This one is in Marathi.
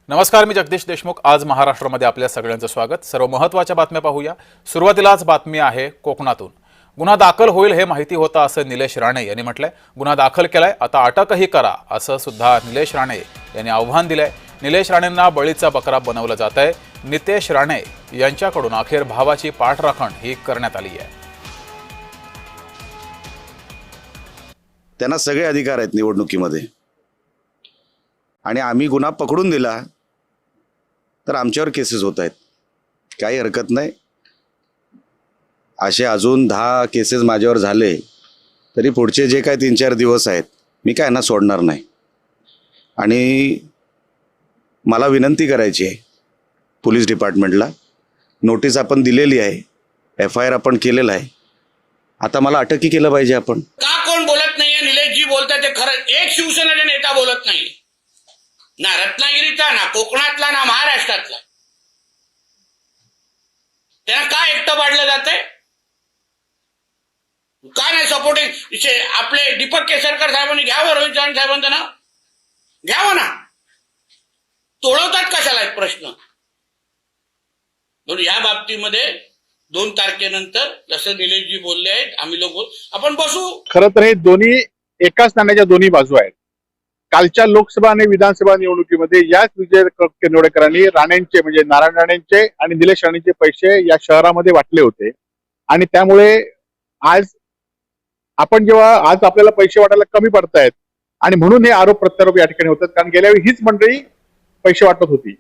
नमस्कार, मी जगदीश देशमुख। आज महाराष्ट्रामध्ये आपल्या सगळ्यांचं स्वागत। सर्व महत्त्वाच्या बातम्या पाहूया। सुरुवातीलाच बातमी आहे कोकणातून। गुन्हा दाखल होईल हे माहिती होतं असं निलेश राणे यांनी म्हटलंय। गुन्हा दाखल केलाय, आता अटकही करा असं सुद्धा निलेश राणे यांनी आव्हान दिलंय। निलेश राणेंना बळीचा बकरा बनवलं जात आहे। नितेश राणे यांच्याकडून अखेर भावाची पाठराखण ही करण्यात आली आहे। त्यांना सगळे अधिकार आहेत निवडणुकीमध्ये आणि आम्ही गुन्हा पकडून दिला तर आमच्यावर केसेस होत आहेत, काही हरकत नाही। असे अजून 10 केसेस माझ्यावर झाले तरी पुढचे जे काय 3-4 दिवस आहेत मी काय यांना सोडणार नाही। आणि मला विनंती करायची आहे पोलीस डिपार्टमेंटला, नोटीस आपण दिलेली आहे, FIR आपण केलेला आहे, आता मला अटकही केलं पाहिजे। आपण का कोण बोलत नाहीये? निलेशजी बोलतात ते खरं। एक शिवसेनेचा नेता बोलत नाही, ना रत्नागिरीचा, ना कोकणातला, ना महाराष्ट्रातला। त्यांना काय एकटं पाडलं जातंय? का नाही सपोर्टिंग? आपले दीपक केसरकर साहेबांनी घ्यावं, रोहित चव्हाण साहेबांचं नाव घ्यावं ना। तोडवतात कशाला एक प्रश्न? म्हणून या बाबतीमध्ये 2 तारखेनंतर जसं निलेशजी बोलले आहेत, आम्ही लोक आपण बसू। खरं तर हे दोन्ही एकाच नाण्याच्या दोन्ही बाजू आहेत। कालच्या लोकसभा आणि विधानसभा निवडणुकीमध्ये याच विजय किनवडेकरांनी राणेंचे म्हणजे नारायण राणेंचे आणि निलेश राणेंचे पैसे या शहरामध्ये वाटले होते। आणि त्यामुळे आज आज आपल्याला पैसे वाटायला कमी पडतायत आणि म्हणून हे आरोप प्रत्यारोप या ठिकाणी होतात, कारण गेल्या वेळी हीच मंडळी पैसे वाटत होती।